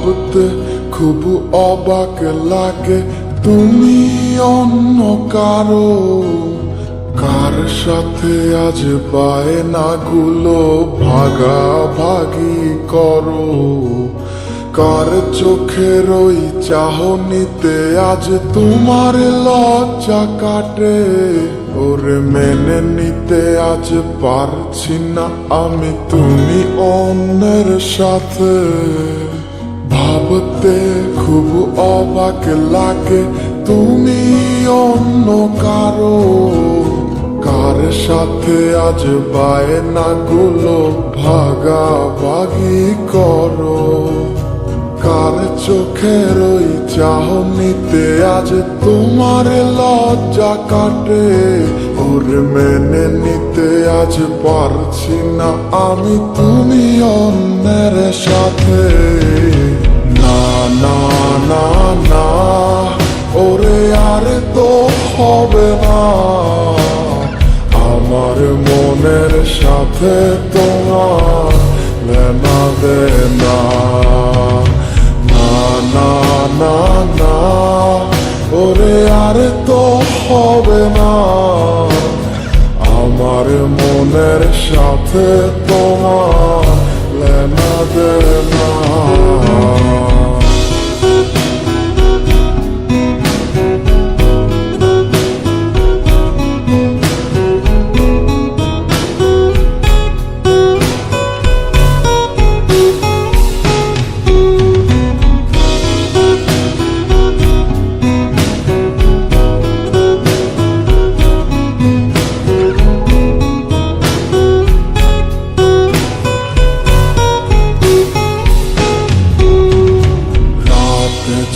ভাবতে খুব অবাক লাগে তুমি অন্য কারো, কার সাথে আজ বায়নাগুলো ভাগাভাগি করো, কার চোখের ওই চাহনিতে আজ তোমার লজ্জা কাটে। ওরে মেনে নিতে আজ পারছি না আমি তুমি অন্যের সাথে, ভাবতে খুব অবাক লাগে তুমি অন্য কারো, কার সাথে আজ বায়নাগুলো ভাগাভাগি করো, কার চোখের ওই চাহনিতে আজ তোমার লজ্জা কাটে। ওরে মেনে নিতে আজ পারছি না আমি তুমি অন্যের সাথে। না না না না ওরে আর তো হবে না, আমার মনের সাথে তোমার লেনা দেনা। না না না না ওরে আর তো হবে না, আমার মনের সাথে তোমার লেনা দেনা।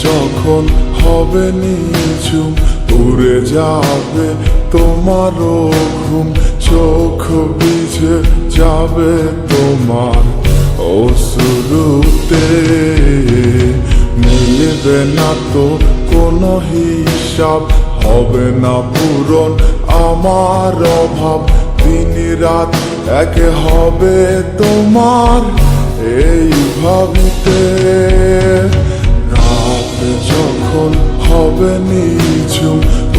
যখন হবে নিঝুম উড়ে যাবে তোমারও ঘুম, চোখ ভিজে যাবে তোমার অশ্রুতে, মিলবে না তো কোনো হিসাব, হবে না পূরণ আমার অভাব, দিন রাত এক হবে তোমার এই ভাবিতে। যখন হবে নিঝুম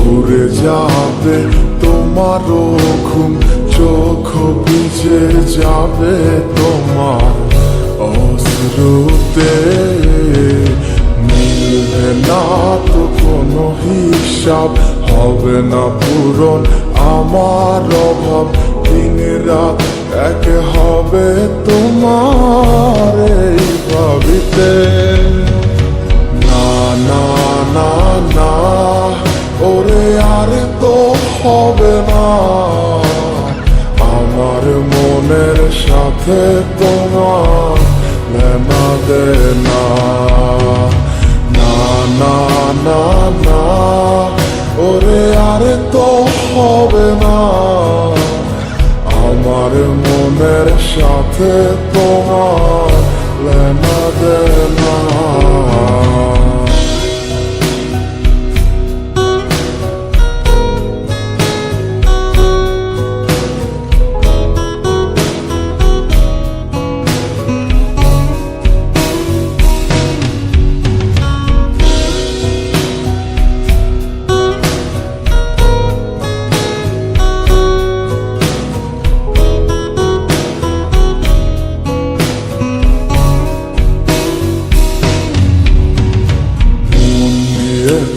উড়ে যাবে তোমারও ঘুম, চোখ ভিজে যাবে তোমার অশ্রুতে, মিলবে না তো কোনো হিসাব, হবে না পূরণ আমার অভাব, দিন রাত এক হবে তোমার এই ভাবিতে। না না না ওরে আর তো হবে না, আমার মনের সাথে তোমার লেনা দেনা। না না না না ওরে আর তো হবে না, আমার মনের সাথে তোমার লেনা দেনা।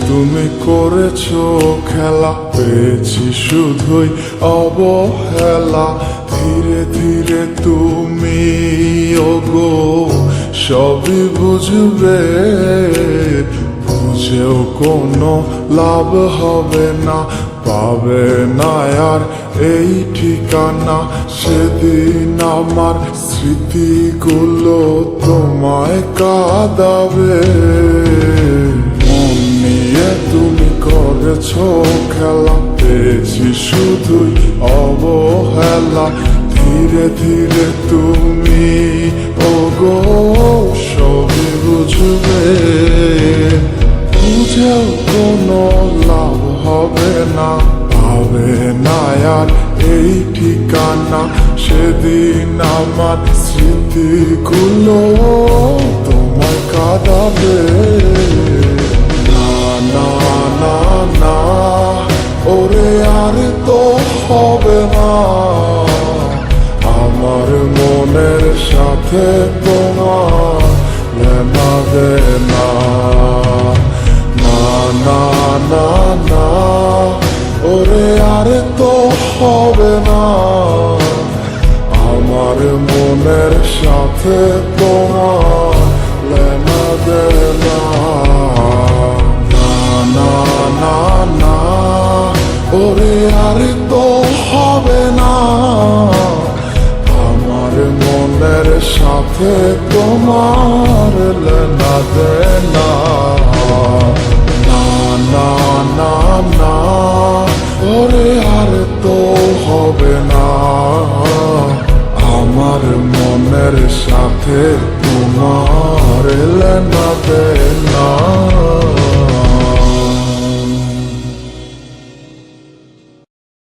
তুমি করেছো খেলা, পেয়েছি শুধুই অবহেলা, ধীরে ধীরে তুমি ওগো সবই বুঝবে, বুঝেও কোনো লাভ হবে না, পাবে না আর এই ঠিকানা। সেদিন আমার স্মৃতিগুলো তোমায় কাঁদাবে, তুমি করেছো খেলা, পেয়েছি শুধুই অবহেলা, ধীরে ধীরে তুমি ওগো সবই বুঝবে, বুঝেও কোনো লাভ হবে না, পাবে না আর এই ঠিকানা। সেদিন আমার স্মৃতিগুলো তোমায় কাঁদা যাবে না না না না ওরে আর তো হবে না আমার মনের সাথে তোমার লেনা দেনা না না না না ওরে আর তো হবে না আমার মনের সাথে তোমার লেনা দেনা না না না না ওরে আর তো হবে না আমার মনের সাথে তোমার লেনা দেনা না না না না ওরে আর তো হবে না আমার মনের সাথে তোমার লেনা দেনা